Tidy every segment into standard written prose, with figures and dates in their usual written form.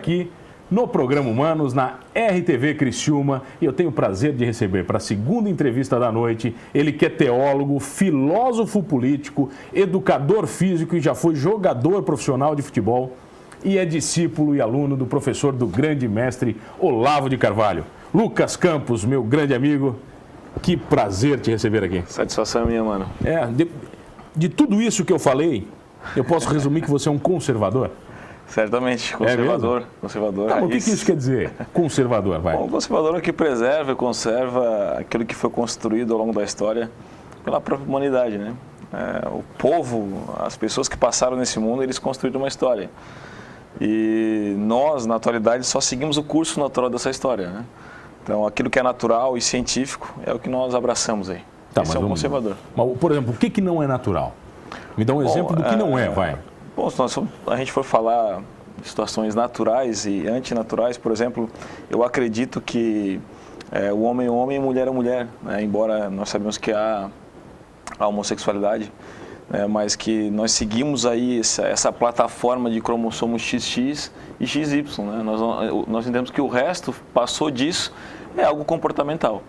aqui no Programa Humanos, na RTV Criciúma, e eu tenho o prazer de receber para a segunda entrevista da noite, ele que é teólogo, filósofo político, educador físico e já foi jogador profissional de futebol e é discípulo e aluno do professor do grande mestre Olavo de Carvalho. Lucas Campos, meu grande amigo, que prazer te receber aqui. Satisfação é minha, mano. De tudo isso que eu falei, eu posso resumir que você é um conservador? Certamente, conservador. Conservador. Tá, o que isso quer dizer? Conservador, vai. Bom, o conservador é o que preserva e conserva aquilo que foi construído ao longo da história pela própria humanidade, né? O povo, as pessoas que passaram nesse mundo, eles construíram uma história. E nós, na atualidade, só seguimos o curso natural dessa história, né? Então, aquilo que é natural e científico é o que nós abraçamos aí. Tá, esse é um conservador. Mas, por exemplo, o que não é natural? Me dá um exemplo do que não é, vai. Bom, se a gente for falar de situações naturais e antinaturais, por exemplo, eu acredito que o homem é homem e mulher é mulher, né? Embora nós sabemos que há a homossexualidade, né? Mas que nós seguimos aí essa plataforma de cromossomos XX e XY, né? Nós entendemos que o resto passou disso, é algo comportamental.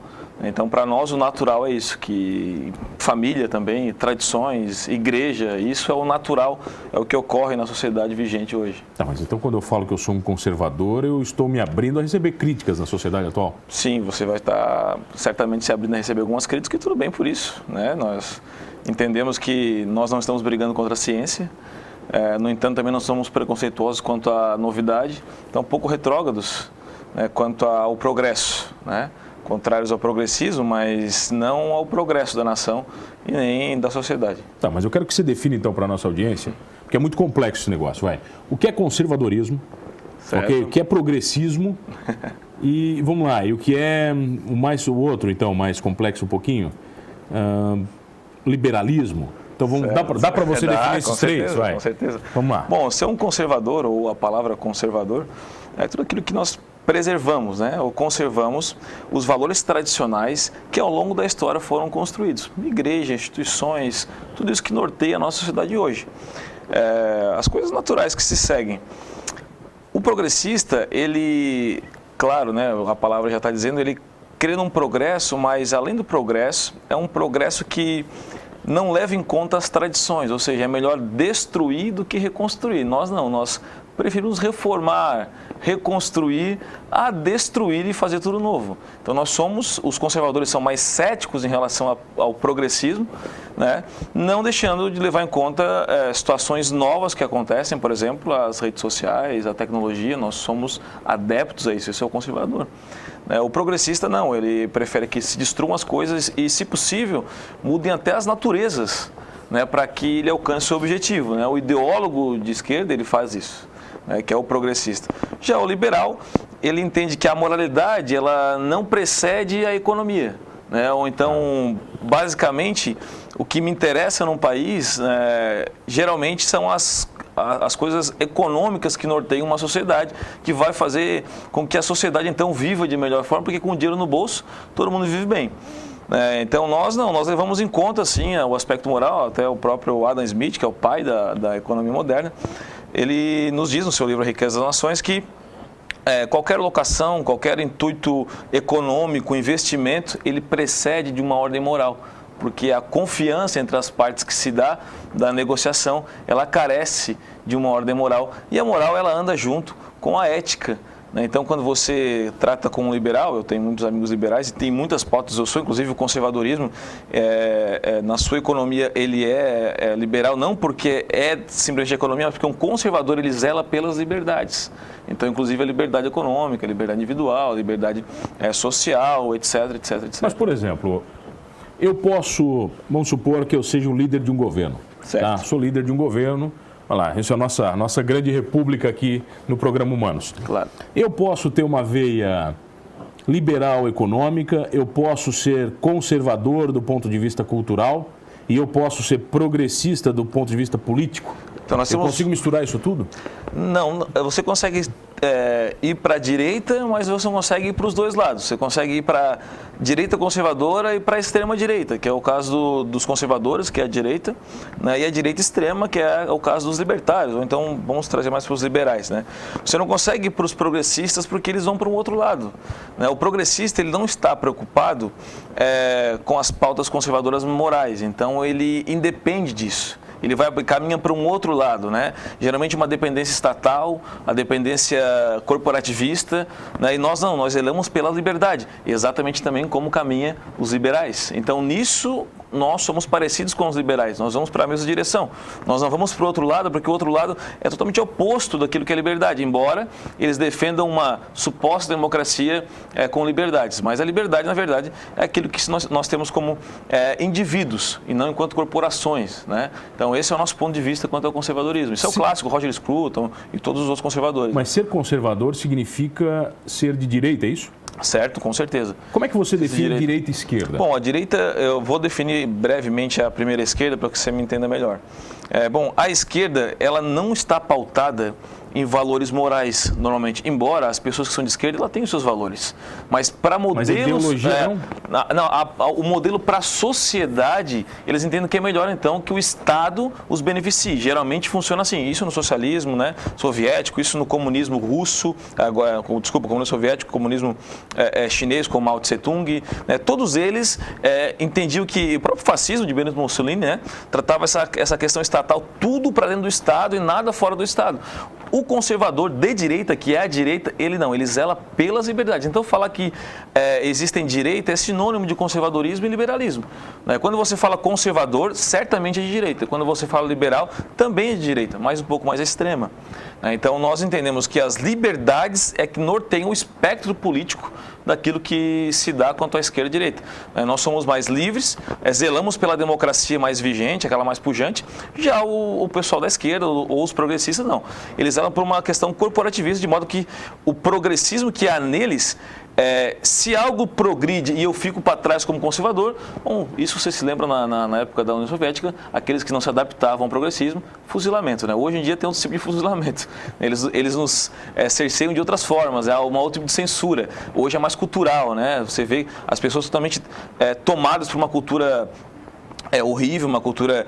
Então, para nós, o natural é isso, que família também, tradições, igreja, isso é o natural, é o que ocorre na sociedade vigente hoje. Tá, mas então quando eu falo que eu sou um conservador, eu estou me abrindo a receber críticas na sociedade atual? Sim, você vai estar certamente se abrindo a receber algumas críticas e tudo bem por isso, né? Nós entendemos que nós não estamos brigando contra a ciência, no entanto, também não somos preconceituosos quanto à novidade, então um pouco retrógrados, né, quanto ao progresso, né? Contrários ao progressismo, mas não ao progresso da nação e nem da sociedade. Tá, mas eu quero que você defina então para a nossa audiência, porque é muito complexo esse negócio, vai. O que é conservadorismo, okay? O que é progressismo e, vamos lá, e o que é o outro, então, mais complexo um pouquinho, liberalismo. Então, dá para você definir esses três, vai? Com certeza. Vamos lá. Bom, ser um conservador, ou a palavra conservador, é tudo aquilo que nós preservamos, né, ou conservamos os valores tradicionais que ao longo da história foram construídos. Igreja, instituições, tudo isso que norteia a nossa sociedade hoje. As coisas naturais que se seguem. O progressista, ele, claro, né, a palavra já está dizendo, ele crê num progresso, mas além do progresso, é um progresso que não leva em conta as tradições, ou seja, é melhor destruir do que reconstruir. Nós não, nós preferimos reformar, reconstruir, a destruir e fazer tudo novo. Então os conservadores são mais céticos em relação ao progressismo, né? Não deixando de levar em conta situações novas que acontecem, por exemplo, as redes sociais, a tecnologia, nós somos adeptos a isso, esse é o conservador. O progressista não, ele prefere que se destruam as coisas e, se possível, mudem até as naturezas, né, para que ele alcance o seu objetivo, né? O ideólogo de esquerda, ele faz isso, né, que é o progressista. Já o liberal, ele entende que a moralidade ela não precede a economia, né? Ou então, basicamente, o que me interessa num país, geralmente são as coisas econômicas que norteiam uma sociedade, que vai fazer com que a sociedade então viva de melhor forma, porque com dinheiro no bolso todo mundo vive bem. Então nós levamos em conta sim o aspecto moral, até o próprio Adam Smith, que é o pai da economia moderna, ele nos diz no seu livro A Riqueza das Nações que qualquer locação, qualquer intuito econômico, investimento, ele precede de uma ordem moral, porque a confiança entre as partes que se dá da negociação, ela carece de uma ordem moral, e a moral ela anda junto com a ética, né? Então, quando você trata como um liberal, eu tenho muitos amigos liberais e tem muitas pautas, eu sou inclusive o conservadorismo, na sua economia ele é liberal, não porque é simplesmente economia, mas porque um conservador ele zela pelas liberdades. Então, inclusive a liberdade econômica, a liberdade individual, a liberdade social, etc, etc, etc. Mas, por exemplo, eu posso, vamos supor que eu seja o líder de um governo. Certo. Tá? Sou líder de um governo, olha lá, essa é a nossa grande república aqui no Programa Humanos. Claro. Eu posso ter uma veia liberal econômica, eu posso ser conservador do ponto de vista cultural e eu posso ser progressista do ponto de vista político. Então, eu consigo misturar isso tudo? Não, você consegue ir para a direita, mas você não consegue ir para os dois lados. Você consegue ir para a direita conservadora e para a extrema direita, que é o caso dos conservadores, que é a direita, né, e a direita extrema, que é o caso dos libertários, ou então vamos trazer mais para os liberais, né? Você não consegue ir para os progressistas porque eles vão para um outro lado, né? O progressista, ele não está preocupado com as pautas conservadoras morais, então ele independe disso. Ele caminha para um outro lado, né? Geralmente uma dependência estatal, a dependência corporativista, né? E nós não, nós zelamos pela liberdade, exatamente também como caminha os liberais. Então, nisso, nós somos parecidos com os liberais, nós vamos para a mesma direção. Nós não vamos para o outro lado, porque o outro lado é totalmente oposto daquilo que é liberdade, embora eles defendam uma suposta democracia com liberdades. Mas a liberdade, na verdade, é aquilo que nós temos como indivíduos, e não enquanto corporações, né? Então, esse é o nosso ponto de vista quanto ao conservadorismo. Isso é o clássico, Roger Scruton e todos os outros conservadores. Mas ser conservador significa ser de direita, é isso? Certo, com certeza. Como é que você define direita e esquerda? Bom, a direita, eu vou definir brevemente a primeira esquerda para que você me entenda melhor. Bom, a esquerda, ela não está pautada em valores morais, normalmente. Embora as pessoas que são de esquerda, ela tenham seus valores. Mas para modelos... Mas a ideologia o modelo para a sociedade, eles entendem que é melhor, então, que o Estado os beneficie. Geralmente funciona assim. Isso no socialismo, né, soviético, isso no comunismo russo, comunismo soviético, comunismo chinês, com Mao Tse-tung, né, todos eles entendiam que o próprio fascismo de Benito Mussolini, né, tratava essa questão estatal tudo para dentro do Estado e nada fora do Estado. O conservador de direita, que é a direita, ele zela pelas liberdades. Então, falar que existem direita é sinônimo de conservadorismo e liberalismo. Né? Quando você fala conservador, certamente é de direita. Quando você fala liberal, também é de direita, mas um pouco mais extrema. Né? Então, nós entendemos que as liberdades é que norteiam o espectro político daquilo que se dá quanto à esquerda e direita. Nós somos mais livres, zelamos pela democracia mais vigente, aquela mais pujante. Já o pessoal da esquerda ou os progressistas, não. Eles zelam por uma questão corporativista, de modo que o progressismo que há neles, se algo progride e eu fico para trás como conservador, bom, isso você se lembra na época da União Soviética, aqueles que não se adaptavam ao progressismo, fuzilamento, né? Hoje em dia tem outro tipo de fuzilamento. Eles nos cerceiam de outras formas, é um outro tipo de censura. Hoje é mais cultural, né? Você vê as pessoas totalmente tomadas por uma cultura horrível, uma cultura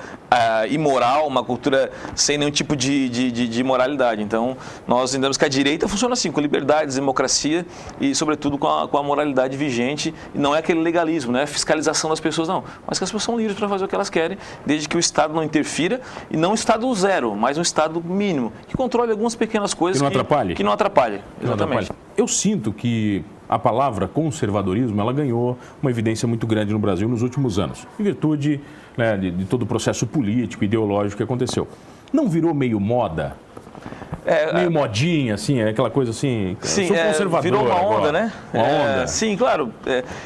imoral, uma cultura sem nenhum tipo de moralidade. Então, nós entendemos que a direita funciona assim, com liberdade, democracia e, sobretudo, com a moralidade vigente. E não é aquele legalismo, não é fiscalização das pessoas, não. Mas que as pessoas são livres para fazer o que elas querem, desde que o Estado não interfira, e não um Estado zero, mas um Estado mínimo, que controle algumas pequenas coisas que não atrapalhe. Exatamente. Eu sinto que a palavra conservadorismo, ela ganhou uma evidência muito grande no Brasil nos últimos anos, em virtude, né, de todo o processo político, ideológico que aconteceu. Não virou meio moda? Meio modinha, assim, aquela coisa assim, sim, sou conservador virou uma onda, agora. né? Uma onda. Sim, claro.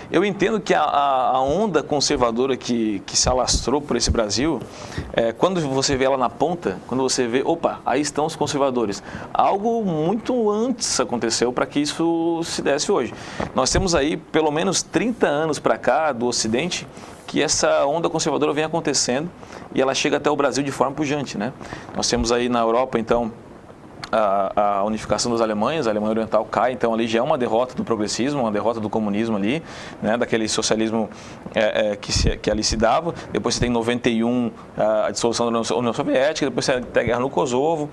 Eu entendo que a onda conservadora que se alastrou por esse Brasil, quando você vê ela na ponta, quando você vê, opa, aí estão os conservadores. Algo muito antes aconteceu para que isso se desse hoje. Nós temos aí pelo menos 30 anos para cá do Ocidente que essa onda conservadora vem acontecendo e ela chega até o Brasil de forma pujante, né? Nós temos aí na Europa, então, a unificação das Alemanhas, a Alemanha Oriental cai, então ali já é uma derrota do progressismo, uma derrota do comunismo ali, né, daquele socialismo que ali se dava. Depois você tem em 91 a dissolução da União Soviética, depois você tem a guerra no Kosovo.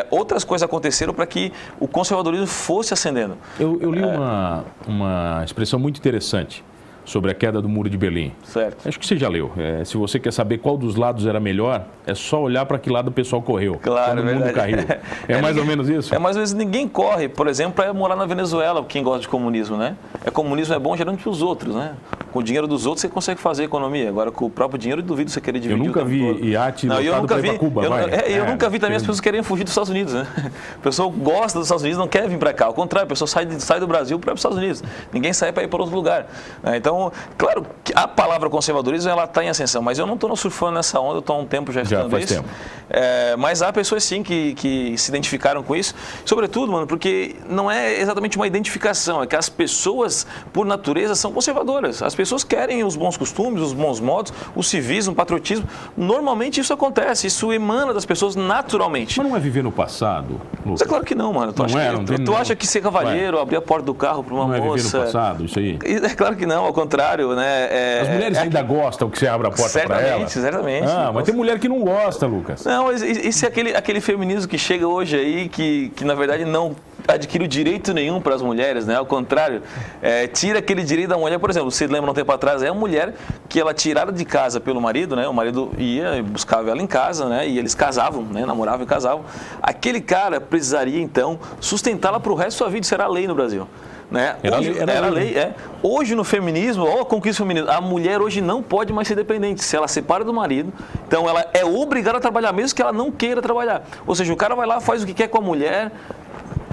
Outras coisas aconteceram para que o conservadorismo fosse ascendendo. Eu li uma expressão muito interessante sobre a queda do Muro de Berlim. Certo. Acho que você já leu. Se você quer saber qual dos lados era melhor, é só olhar para que lado o pessoal correu. Claro, quando o mundo caiu. Mais ou menos isso? Mais ou menos. Ninguém corre, por exemplo, para morar na Venezuela, quem gosta de comunismo, né? Comunismo é bom geralmente para os outros, né? Com o dinheiro dos outros você consegue fazer economia. Agora, com o próprio dinheiro, eu duvido você querer dividir. Eu nunca vi iate lotado para ir para Cuba. Eu nunca vi também as pessoas querem fugir dos Estados Unidos, né? A pessoa gosta dos Estados Unidos, não quer vir para cá. Ao contrário, a pessoa sai do Brasil para os Estados Unidos. Ninguém sai para ir para outro lugar. Então, claro, a palavra conservadorismo ela está em ascensão, mas eu não estou surfando nessa onda, eu estou há um tempo já estudando isso. Mas há pessoas sim que se identificaram com isso, sobretudo, mano, porque não é exatamente uma identificação, é que as pessoas, por natureza, são conservadoras. As pessoas querem os bons costumes, os bons modos, o civismo, o patriotismo. Normalmente isso acontece, isso emana das pessoas naturalmente. Mas não é viver no passado, Lucas? Mas é claro que não, mano. Tu acha que ser cavalheiro, abrir a porta do carro para uma moça... Não é viver no passado, isso aí? É claro que não, ao contrário, né? As mulheres ainda gostam que você abra a porta para elas? Certamente. Mas tem mulher que não gosta, Lucas. Não, isso é aquele feminismo que chega hoje aí, que na verdade não adquire direito nenhum para as mulheres, né? Ao contrário, tira aquele direito da mulher. Por exemplo, você lembra um tempo atrás, a mulher que ela tirada de casa pelo marido, né? O marido ia e buscava ela em casa, né? E eles casavam, né? Namoravam e casavam. Aquele cara precisaria, então, sustentá-la para o resto da sua vida. Isso era lei no Brasil. Né? Era lei. Hoje no feminismo, ou a conquista feminina, a mulher hoje não pode mais ser dependente. Se ela separa do marido, então ela é obrigada a trabalhar, mesmo que ela não queira trabalhar. Ou seja, o cara vai lá, faz o que quer com a mulher,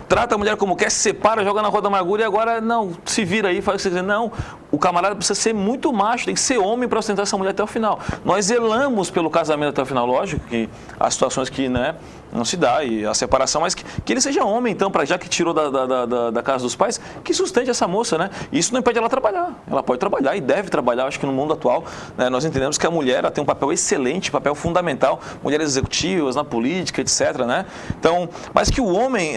trata a mulher como quer, se separa, joga na roda da amargura e agora, não, se vira aí, faz o que você quiser. Não, o camarada precisa ser muito macho, tem que ser homem para sustentar essa mulher até o final. Nós zelamos pelo casamento até o final, lógico que há situações que, né, não se dá, e a separação, mas que ele seja homem, então, já que tirou da casa dos pais, que sustente essa moça, né? Isso não impede ela trabalhar. Ela pode trabalhar e deve trabalhar. Acho que no mundo atual, né, nós entendemos que a mulher ela tem um papel excelente, papel fundamental, mulheres executivas, na política, etc., né? Então, mas que o homem,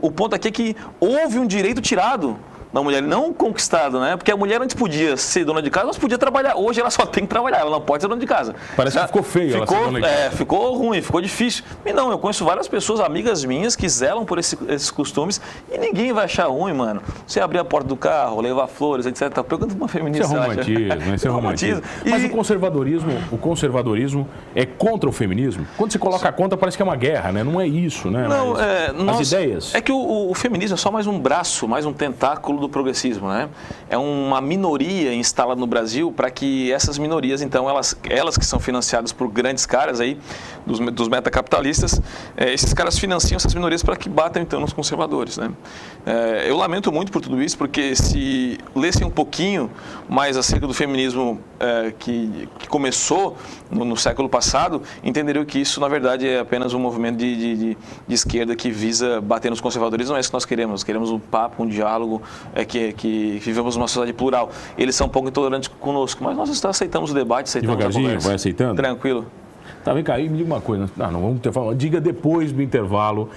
o ponto aqui é que houve um direito tirado da mulher, não conquistado, né? Porque a mulher antes podia ser dona de casa, mas podia trabalhar. Hoje ela só tem que trabalhar, ela não pode ser dona de casa. Parece que ficou feio ela ser dona de casa. Ficou ruim, ficou difícil. E não, eu conheço várias pessoas, amigas minhas, que zelam por esses costumes e ninguém vai achar ruim, mano. Você abrir a porta do carro, levar flores, etc. Tá pegando uma feminista. Isso é romantismo, isso é romantismo. Mas o conservadorismo é contra o feminismo? Quando você coloca a conta, parece que é uma guerra, né? Não é isso, né? Não, as ideias. É que o feminismo é só mais um braço, mais um tentáculo do progressismo, né? É uma minoria instalada no Brasil para que essas minorias, então, elas que são financiadas por grandes caras aí, dos metacapitalistas, esses caras financiam essas minorias para que batam, então, nos conservadores, né? Eu lamento muito por tudo isso, porque se lessem um pouquinho mais acerca do feminismo que começou no século passado, entenderiam que isso, na verdade, é apenas um movimento de esquerda que visa bater nos conservadores. Não é isso que nós queremos. Nós queremos um papo, um diálogo, que vivemos numa sociedade plural. Eles são um pouco intolerantes conosco, mas nós aceitamos o debate, aceitamos a conversa. Vai aceitando? Tranquilo. Tá, vem cá, me diga uma coisa. Não vamos ter falado. Diga depois do intervalo.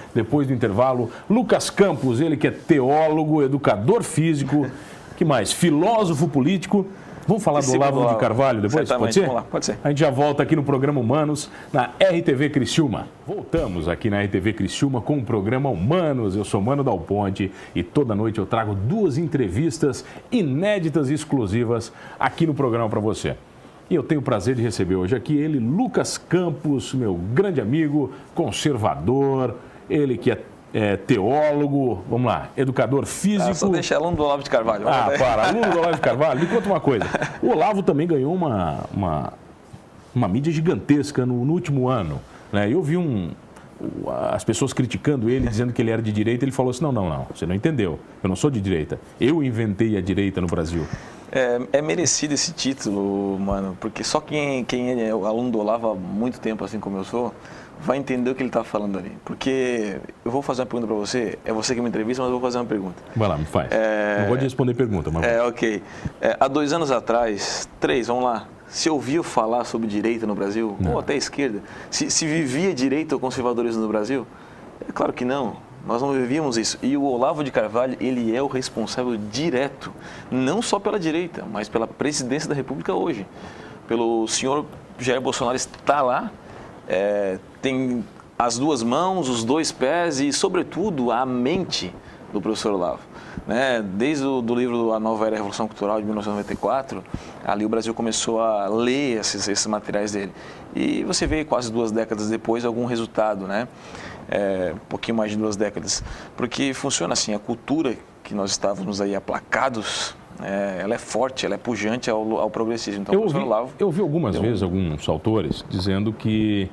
Lucas Campos, ele que é teólogo, educador físico, que mais? Filósofo político. Vamos falar do Olavo de Carvalho depois? Pode ser? Vamos lá, pode ser. A gente já volta aqui no programa Humanos, na RTV Criciúma. Voltamos aqui na RTV Criciúma com o programa Humanos. Eu sou Mano Dal Ponte e toda noite eu trago 2 entrevistas inéditas e exclusivas aqui no programa para você. E eu tenho o prazer de receber hoje aqui ele, Lucas Campos, meu grande amigo, conservador, ele que é teólogo, vamos lá, educador físico. Só deixa aluno do Olavo de Carvalho. Aluno do Olavo de Carvalho. Me conta uma coisa, o Olavo também ganhou uma mídia gigantesca no último ano, né? Eu vi as pessoas criticando ele, dizendo que ele era de direita, ele falou assim, não, você não entendeu, eu não sou de direita, eu inventei a direita no Brasil. É merecido esse título, mano, porque só quem é aluno do Olavo há muito tempo, assim como eu sou, vai entender o que ele está falando ali. Porque eu vou fazer uma pergunta para você, é você que me entrevista, mas eu vou fazer uma pergunta. Vai lá, me faz. Não vou responder pergunta, mas... Ok. Há 2 anos atrás, 3, vamos lá, se ouviu falar sobre direita no Brasil? Não. Ou até esquerda? Se vivia direita ou conservadorismo no Brasil? É claro que não. Nós não vivíamos isso. E o Olavo de Carvalho, ele é o responsável direto, não só pela direita, mas pela presidência da República hoje. Pelo senhor Jair Bolsonaro está lá, tem as 2 mãos, os 2 pés e, sobretudo, a mente do professor Olavo. Né? Desde o livro A Nova Era da Revolução Cultural, de 1994, ali o Brasil começou a ler esses materiais dele. E você vê quase 2 décadas depois algum resultado, né? Um pouquinho mais de 2 décadas. Porque funciona assim, a cultura que nós estávamos aí aplacados, ela é forte, ela é pujante ao progressismo. Então, eu vi algumas vezes alguns autores dizendo que,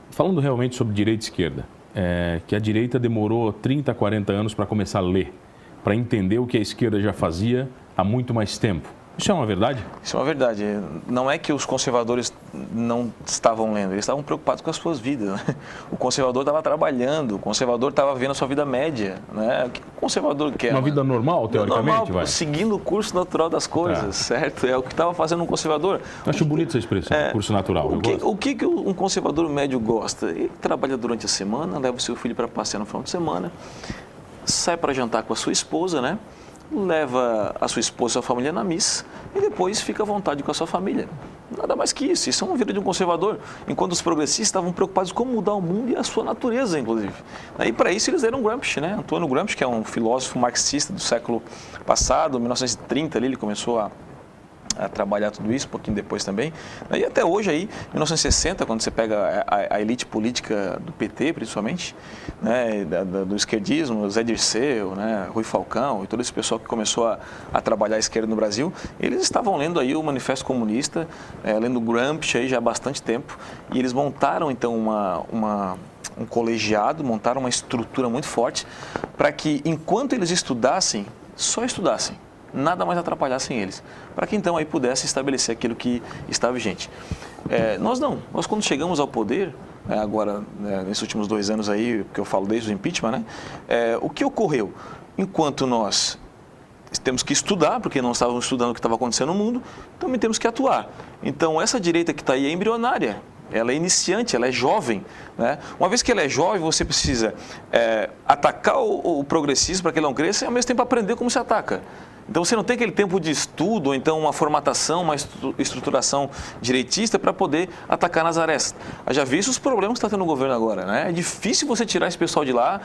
falando realmente sobre direita e esquerda, que a direita demorou 30, 40 anos para começar a ler, para entender o que a esquerda já fazia há muito mais tempo. Isso é uma verdade? Isso é uma verdade. Não é que os conservadores não estavam lendo, eles estavam preocupados com as suas vidas. Né? O conservador estava trabalhando, o conservador estava vivendo a sua vida média. Né? O que o conservador quer? Uma vida normal, teoricamente? Normal, vai. Seguindo o curso natural das coisas, certo? É o que estava fazendo um conservador. Acho bonito essa expressão, curso natural. O que um conservador médio gosta? Ele trabalha durante a semana, leva o seu filho para passear no final de semana, sai para jantar com a sua esposa, né? Leva a sua esposa e a sua família na missa e depois fica à vontade com a sua família. Nada mais que isso. Isso é uma vida de um conservador. Enquanto os progressistas estavam preocupados com mudar o mundo e a sua natureza, inclusive. E para isso eles leram Gramsci, né? Antônio Gramsci, que é um filósofo marxista do século passado, 1930 ali, ele começou a trabalhar tudo isso, um pouquinho depois também. E até hoje, aí, 1960, quando você pega a elite política do PT, principalmente, né, do esquerdismo, Zé Dirceu, né, Rui Falcão e todo esse pessoal que começou a trabalhar a esquerda no Brasil, eles estavam lendo aí o Manifesto Comunista, lendo Gramsci aí já há bastante tempo, e eles montaram, então, um colegiado, montaram uma estrutura muito forte para que, enquanto eles estudassem, só estudassem, nada mais atrapalhassem eles, para que então aí pudesse estabelecer aquilo que está vigente. Nós quando chegamos ao poder, agora, nesses últimos 2 anos aí, que eu falo desde o impeachment, né, o que ocorreu? Enquanto nós temos que estudar, porque não estávamos estudando o que estava acontecendo no mundo, também temos que atuar. Então, essa direita que está aí é embrionária, ela é iniciante, ela é jovem. Né? Uma vez que ela é jovem, você precisa atacar o progressismo para que ele não cresça e, ao mesmo tempo, aprender como se ataca. Então, você não tem aquele tempo de estudo, ou então uma formatação, uma estruturação direitista para poder atacar nas arestas. Eu já vi os problemas que está tendo no governo agora. Né? É difícil você tirar esse pessoal de lá,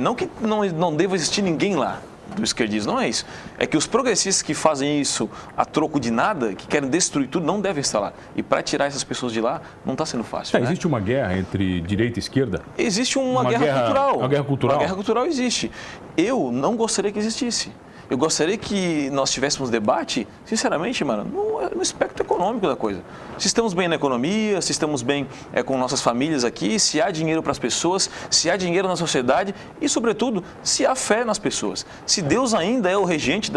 não que não deva existir ninguém lá do esquerdismo, não é isso. É que os progressistas que fazem isso a troco de nada, que querem destruir tudo, não devem estar lá. E para tirar essas pessoas de lá, não está sendo fácil. Né? Existe uma guerra entre direita e esquerda? Existe uma guerra cultural. Uma guerra cultural? Uma guerra cultural existe. Eu não gostaria que existisse. Eu gostaria que nós tivéssemos debate, sinceramente, mano, no espectro econômico da coisa. Se estamos bem na economia, se estamos bem com nossas famílias aqui, se há dinheiro para as pessoas, se há dinheiro na sociedade e, sobretudo, se há fé nas pessoas. Se Deus ainda é o regente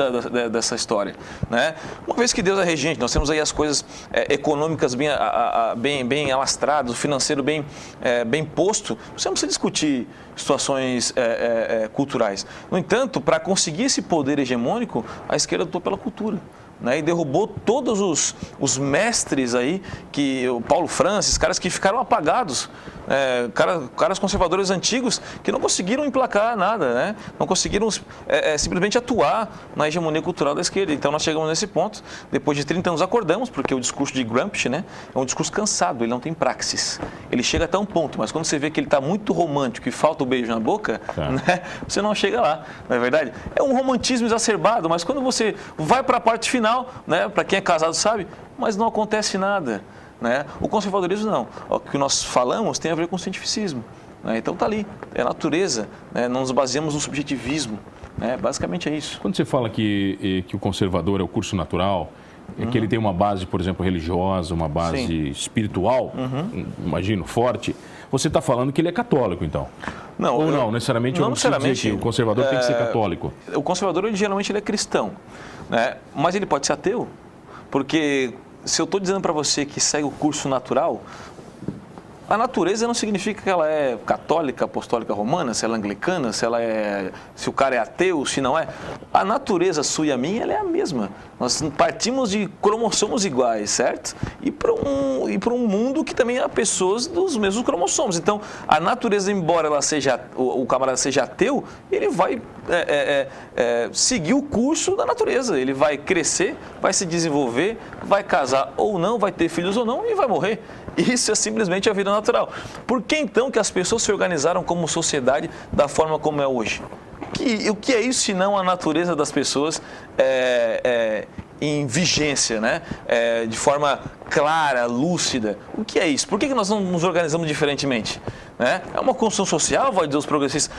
dessa história. Né? Uma vez que Deus é regente, nós temos aí as coisas econômicas bem alastradas, o financeiro bem posto, você não precisa discutir situações culturais. No entanto, para conseguir esse poder hegemônico, a esquerda lutou pela cultura. Né, e derrubou todos os mestres aí, o Paulo Francis, caras que ficaram apagados, caras conservadores antigos que não conseguiram emplacar nada, né, não conseguiram simplesmente atuar na hegemonia cultural da esquerda. Então nós chegamos nesse ponto, depois de 30 anos acordamos, porque o discurso de Gramsci, né, é um discurso cansado, ele não tem praxis. Ele chega até um ponto, mas quando você vê que ele está muito romântico e falta o beijo na boca, né, você não chega lá, não é verdade? É um romantismo exacerbado, mas quando você vai para a parte final, né, para quem é casado sabe, mas não acontece nada. Né? O conservadorismo não. O que nós falamos tem a ver com o cientificismo. Né? Então está ali, é a natureza, né? Não nos baseamos no subjetivismo. Né? Basicamente é isso. Quando você fala que o conservador é o curso natural, que ele tem uma base, por exemplo, religiosa, uma base espiritual, imagino, forte, você está falando que ele é católico, então? Não. Ou não, necessariamente, eu não preciso dizer que o conservador tem que ser católico. O conservador, geralmente, ele é cristão. Né? Mas ele pode ser ateu, porque se eu estou dizendo para você que segue o curso natural, a natureza não significa que ela é católica, apostólica romana, se ela é anglicana, se o cara é ateu, se não é. A natureza sua e a minha, ela é a mesma. Nós partimos de cromossomos iguais, certo? E para um mundo que também há pessoas dos mesmos cromossomos. Então, a natureza, embora o camarada seja ateu, ele vai seguir o curso da natureza. Ele vai crescer, vai se desenvolver, vai casar ou não, vai ter filhos ou não e vai morrer. Isso é simplesmente a vida natural. Por que então que as pessoas se organizaram como sociedade da forma como é hoje? O que é isso se não a natureza das pessoas em vigência, né? De forma clara, lúcida? O que é isso? Por que nós não nos organizamos diferentemente? Né? É uma construção social, vai dizer os progressistas.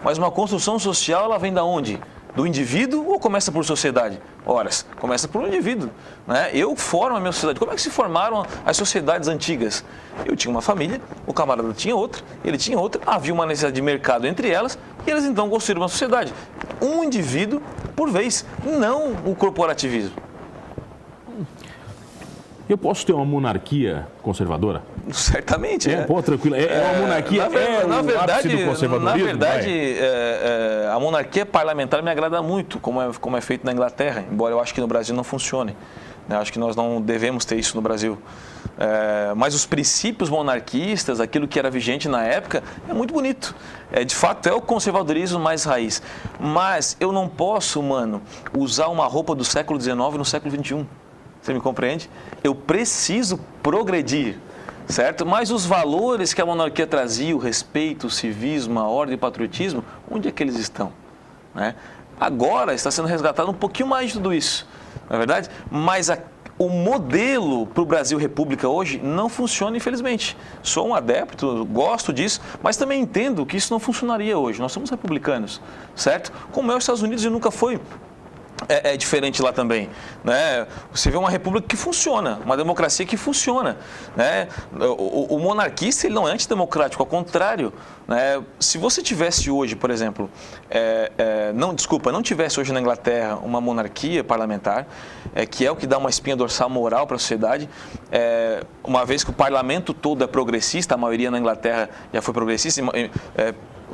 Mas uma construção social, ela vem da onde? Do indivíduo ou começa por sociedade? Horas, começa por um indivíduo. Né? Eu formo a minha sociedade. Como é que se formaram as sociedades antigas? Eu tinha uma família, o camarada tinha outra, ele tinha outra, havia uma necessidade de mercado entre elas e eles então construíram uma sociedade. Um indivíduo por vez, não o corporativismo. Eu posso ter uma monarquia conservadora? Certamente. Pô, tranquilo. Uma monarquia o ápice do conservadorismo? Na verdade, a monarquia parlamentar me agrada muito, como é feito na Inglaterra, embora eu acho que no Brasil não funcione. Eu acho que nós não devemos ter isso no Brasil. Mas os princípios monarquistas, aquilo que era vigente na época, é muito bonito. De fato, é o conservadorismo mais raiz. Mas eu não posso, mano, usar uma roupa do século XIX no século XXI. Você me compreende? Eu preciso progredir, certo? Mas os valores que a monarquia trazia, o respeito, o civismo, a ordem e o patriotismo, onde é que eles estão? Né? Agora está sendo resgatado um pouquinho mais de tudo isso, não é verdade? Mas o modelo para o Brasil República hoje não funciona, infelizmente. Sou um adepto, gosto disso, mas também entendo que isso não funcionaria hoje. Nós somos republicanos, certo? Como é os Estados Unidos e nunca foi. É diferente lá também, né? Você vê uma república que funciona, uma democracia que funciona, né? O monarquista ele não é antidemocrático, ao contrário, né? Se você tivesse hoje, por exemplo, não tivesse hoje na Inglaterra uma monarquia parlamentar, que é o que dá uma espinha dorsal moral para a sociedade, uma vez que o parlamento todo é progressista, a maioria na Inglaterra já foi progressista,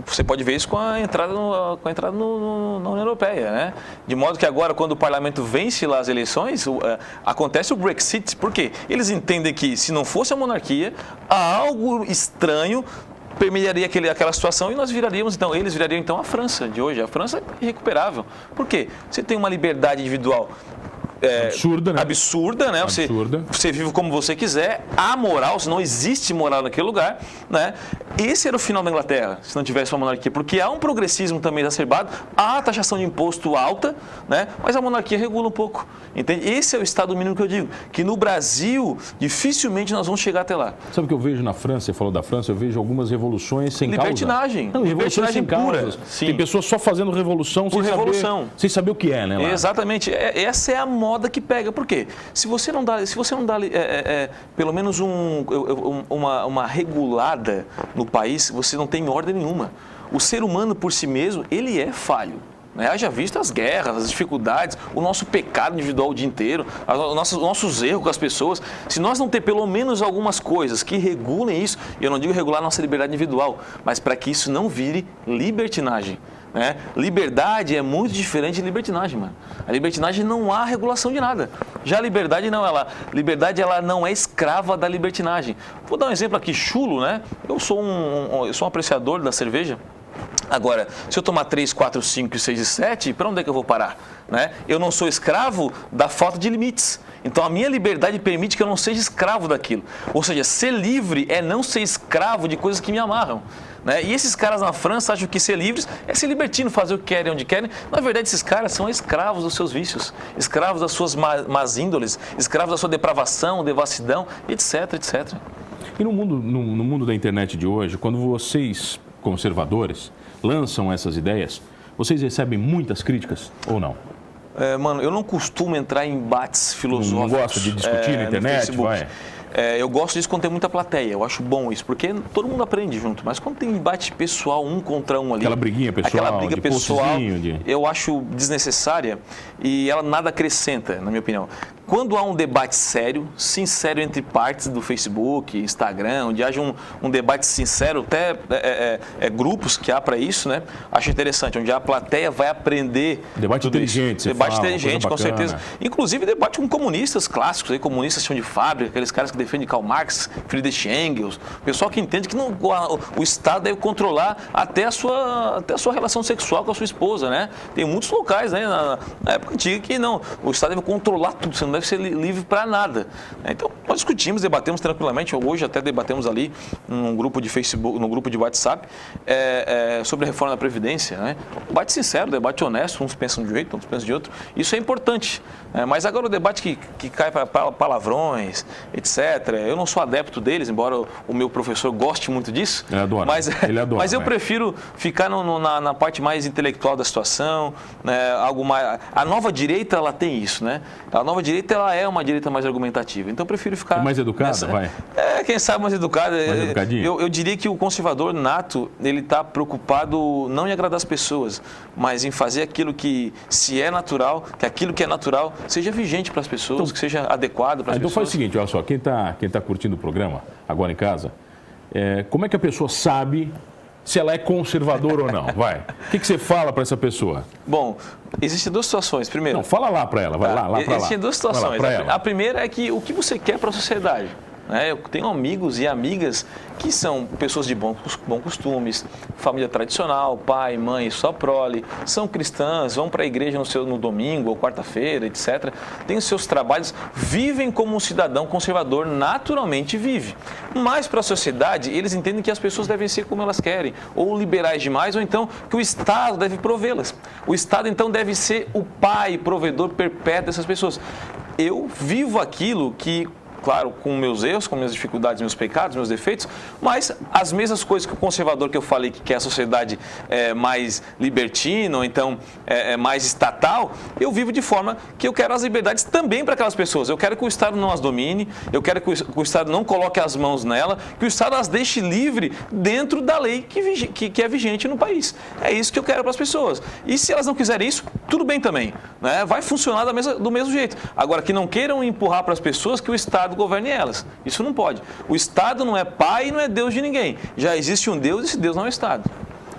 você pode ver isso com a entrada na União Europeia, né? De modo que agora, quando o parlamento vence lá as eleições, acontece o Brexit. Por quê? Eles entendem que, se não fosse a monarquia, algo estranho permearia aquela situação e eles virariam então a França de hoje. A França é irrecuperável. Por quê? Você tem uma liberdade individual absurda, né? Você vive como você quiser, amoral, não existe moral naquele lugar, né? Esse era o final da Inglaterra, se não tivesse uma monarquia, porque há um progressismo também exacerbado, há a taxação de imposto alta, né? Mas a monarquia regula um pouco, entende? Esse é o estado mínimo que eu digo, que no Brasil dificilmente nós vamos chegar até lá. Sabe o que eu vejo na França? Você falou da França, eu vejo algumas revoluções sem libertinagem. Causa. Libertinagem pura. Tem pessoas só fazendo revolução sem saber o que é, né? Lá. Exatamente. Essa é a moda que pega. Por quê? Se você não dá pelo menos uma regulada no país, você não tem ordem nenhuma. O ser humano por si mesmo, ele é falho. Haja visto as guerras, as dificuldades, o nosso pecado individual o dia inteiro, os nossos erros com as pessoas. Se nós não ter pelo menos algumas coisas que regulem isso, eu não digo regular nossa liberdade individual, mas para que isso não vire libertinagem. Liberdade é muito diferente de libertinagem, mano. A libertinagem não há regulação de nada. Já a liberdade não, liberdade ela não é escrava da libertinagem. Vou dar um exemplo aqui, chulo, né? Eu sou um apreciador da cerveja. Agora, se eu tomar 3, 4, 5, 6 e 7, para onde é que eu vou parar? Eu não sou escravo da falta de limites. Então, a minha liberdade permite que eu não seja escravo daquilo. Ou seja, ser livre é não ser escravo de coisas que me amarram. E esses caras na França acham que ser livres é ser libertino, fazer o que querem, onde querem. Na verdade, esses caras são escravos dos seus vícios, escravos das suas más índoles, escravos da sua depravação, devassidão, etc, etc. E no mundo da internet de hoje, quando vocês, conservadores, lançam essas ideias, vocês recebem muitas críticas ou não? Mano, eu não costumo entrar em embates filosóficos. Não gosta de discutir na internet? Eu gosto disso quando tem muita plateia, eu acho bom isso, porque todo mundo aprende junto, mas quando tem embate pessoal, um contra um ali... Aquela briguinha pessoal, eu acho desnecessária e ela nada acrescenta, na minha opinião. Quando há um debate sério, sincero entre partes do Facebook, Instagram, onde haja um debate sincero, até grupos que há para isso, né? Acho interessante, onde a plateia vai aprender. Debate inteligente, debate inteligente, com certeza. Inclusive debate com comunistas clássicos, comunistas chão de fábrica, aqueles caras que defendem Karl Marx, Friedrich Engels, pessoal que entende que o Estado deve controlar até a sua relação sexual com a sua esposa, né? Tem muitos locais, né, na época antiga que não, o Estado deve controlar tudo, você não deve ser livre para nada. Então, nós discutimos, debatemos tranquilamente. Hoje até debatemos ali num grupo de Facebook, num grupo de WhatsApp, sobre a reforma da Previdência. Né? Debate sincero, debate honesto, uns pensam de um jeito, outros pensam de outro. Isso é importante. Mas agora o debate que cai para palavrões, etc., eu não sou adepto deles, embora o meu professor goste muito disso. Ele adora, mas eu prefiro ficar na parte mais intelectual da situação, né? Algo mais... A nova direita, ela tem isso, né? A nova direita direita ela é uma direita mais argumentativa. Então eu prefiro ficar... Mais educada, vai. Quem sabe mais educada. Mais educadinho. Eu diria que o conservador nato, ele está preocupado não em agradar as pessoas, mas em fazer aquilo que, se é natural, que aquilo que é natural seja vigente para as pessoas, então, que seja adequado para as pessoas. Então faz o seguinte, olha só, quem tá curtindo o programa agora em casa, como é que a pessoa sabe se ela é conservadora ou não? Vai. O que você fala para essa pessoa? Bom, existem duas situações. Primeiro... Não, fala lá para ela, vai lá para lá. Existem duas situações. A primeira é que o que você quer para a sociedade. Eu tenho amigos e amigas que são pessoas de bons costumes, família tradicional, pai, mãe, só prole, são cristãs, vão para a igreja no domingo ou quarta-feira, etc. Têm os seus trabalhos, vivem como um cidadão conservador naturalmente vive. Mas para a sociedade, eles entendem que as pessoas devem ser como elas querem, ou liberais demais, ou então que o Estado deve provê-las. O Estado, então, deve ser o pai, provedor perpétuo dessas pessoas. Eu vivo aquilo que... Claro, com meus erros, com minhas dificuldades, meus pecados, meus defeitos, mas as mesmas coisas que o conservador que eu falei que quer a sociedade mais libertina, ou então mais estatal, eu vivo de forma que eu quero as liberdades também para aquelas pessoas. Eu quero que o Estado não as domine, eu quero que o Estado não coloque as mãos nela, que o Estado as deixe livre dentro da lei que é vigente no país. É isso que eu quero para as pessoas. E se elas não quiserem isso, tudo bem também. Né? Vai funcionar do mesmo jeito. Agora, que não queiram empurrar para as pessoas que o Estado governe elas. Isso não pode. O Estado não é pai e não é Deus de ninguém. Já existe um Deus e esse Deus não é o Estado.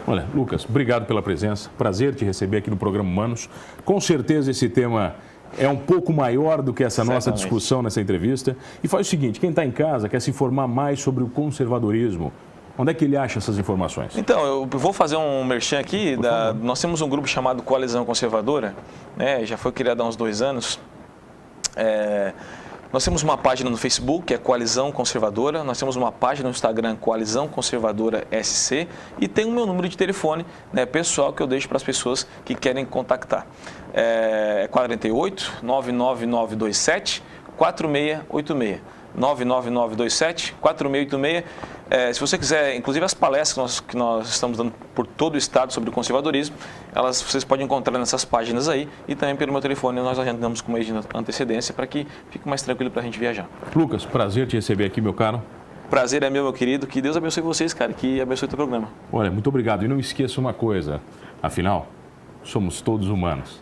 Olha, Lucas, obrigado pela presença. Prazer te receber aqui no programa Humanos. Com certeza esse tema é um pouco maior do que essa nossa discussão nessa entrevista. E faz o seguinte, quem está em casa quer se informar mais sobre o conservadorismo. Onde é que ele acha essas informações? Então, eu vou fazer um merchan aqui. Nós temos um grupo chamado Coalizão Conservadora, né? Já foi criado há uns 2 anos. Nós temos uma página no Facebook, que é Coalizão Conservadora. Nós temos uma página no Instagram, Coalizão Conservadora SC. E tem o meu número de telefone, né, pessoal, que eu deixo para as pessoas que querem contactar. É 48 99927 4686. 99927 4686. Se você quiser, inclusive as palestras que nós estamos dando por todo o estado sobre o conservadorismo, vocês podem encontrar nessas páginas aí e também pelo meu telefone nós agendamos com mês de antecedência para que fique mais tranquilo para a gente viajar. Lucas, prazer te receber aqui, meu caro. Prazer é meu querido. Que Deus abençoe vocês, cara, que abençoe o teu programa. Olha, muito obrigado. E não esqueça uma coisa, afinal, somos todos humanos.